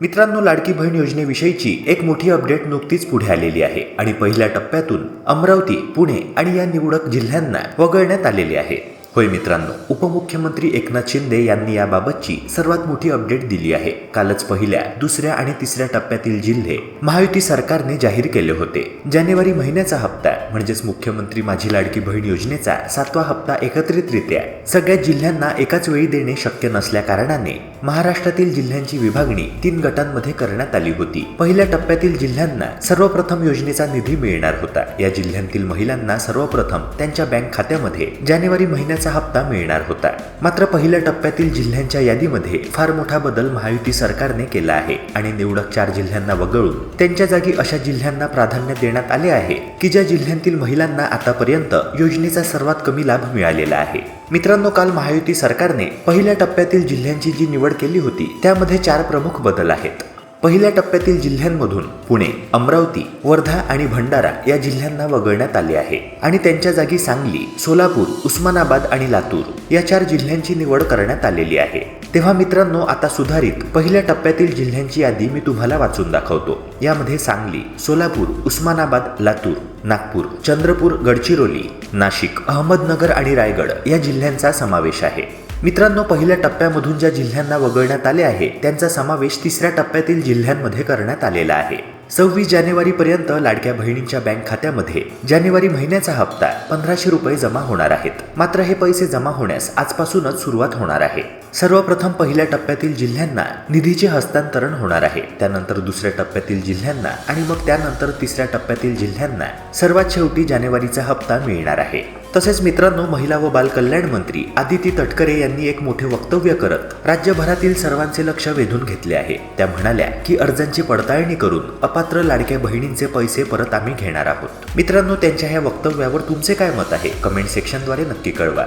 मित्रांनो, लाडकी बहीण योजनेविषयीची एक मोठी अपडेट नुकतीच पुढे आलेली आहे आणि पहिल्या टप्प्यातून अमरावती, पुणे आणि या निवडक जिल्ह्यांना वगळण्यात आलेले आहे. होय मित्रांनो, उपमुख्यमंत्री एकनाथ शिंदे यांनी याबाबतची सर्वात मोठी अपडेट दिली आहे. कालच पहिल्या, दुसऱ्या आणि तिसऱ्या टप्प्यातील जिल्हे महायुती सरकारने जाहीर केले होते. जानेवारी महिन्याचा हप्ता म्हणजेच मुख्यमंत्री माझी लाडकी बहीण योजनेचा 7वा हप्ता एकत्रितरित्या सगळ्या जिल्ह्यांना एकाच वेळी देणे शक्य नसल्या कारणाने महाराष्ट्रातील जिल्ह्यांची विभागणी 3 गटांमध्ये करण्यात आली होती. पहिल्या टप्प्यातील जिल्ह्यांना सर्वप्रथम योजनेचा निधी मिळणार होता. या जिल्ह्यांतील महिलांना सर्वप्रथम त्यांच्या बँक खात्यामध्ये जानेवारी महिन्याचा हप्ता मिळणार होता. मात्र पहिल्या टप्प्यातील जिल्ह्यांच्या यादीमध्ये फार मोठा बदल महायुती सरकारने केला आहे आणि निवडक 4 जिल्ह्यांना वगळून त्यांच्या जागी अशा जिल्ह्यांना प्राधान्य देण्यात आले आहे की ज्या जिल्ह्यांतील महिलांना आतापर्यंत योजनेचा सर्वात कमी लाभ मिळालेला आहे. मित्रांनो, काल महायुती सरकारने पहिल्या टप्प्यातील जिल्ह्यांची जी निवड केली होती त्यामध्ये 4 प्रमुख बदल आहेत. पहिल्या टप्प्यातील जिल्ह्यांमधून पुणे, अमरावती, वर्धा आणि भंडारा या जिल्ह्यांना वगळण्यात आले आहे आणि त्यांच्या जागी सांगली, सोलापूर, उस्मानाबाद आणि लातूर या 4 जिल्ह्यांची निवड करण्यात आलेली आहे. तेव्हा मित्रांनो, आता सुधारित पहिल्या टप्प्यातील जिल्ह्यांची यादी मी तुम्हाला वाचून दाखवतो. यामध्ये सांगली, सोलापूर, उस्मानाबाद, लातूर, नागपूर, चंद्रपूर, गडचिरोली, नाशिक, अहमदनगर आणि रायगड या जिल्ह्यांचा समावेश आहे. मित्रांनो, पहिल्या टप्प्यामधून ज्या जिल्ह्यांना वगळण्यात आले आहे त्यांचा समावेश तिसऱ्या टप्प्यातील जिल्ह्यांमध्ये करण्यात आलेला आहे. 26 जानेवारीपर्यंत लाडक्या बहिणींच्या बँक खात्यामध्ये जानेवारी महिन्याचा हप्ता 1500 रुपये जमा होणार आहेत. मात्र हे पैसे जमा होण्यास आजपासूनच सुरुवात होणार आहे. सर्वप्रथम पहिल्या टप्प्यातील जिल्ह्यांना निधीचे हस्तांतरण होणार आहे. त्यानंतर दुसऱ्या टप्प्यातील जिल्ह्यांना आणि मग त्यानंतर तिसऱ्या टप्प्यातील जिल्ह्यांना सर्वात शेवटी जानेवारीचा हप्ता मिळणार आहे. तसेच मित्रांनो, महिला व बाल कल्याण मंत्री आदिती तटकरे यांनी एक मोठे वक्तव्य करत राज्यभरातील सर्वांचे लक्ष वेधून घेतले आहे. त्या म्हणाल्या की अर्जांची पडताळणी करून अपात्र लाडक्या बहिणींचे पैसे परत आम्ही घेणार आहोत. मित्रांनो, त्यांच्या या वक्तव्यावर तुमचे काय मत आहे? कमेंट सेक्शनद्वारे नक्की कळवा.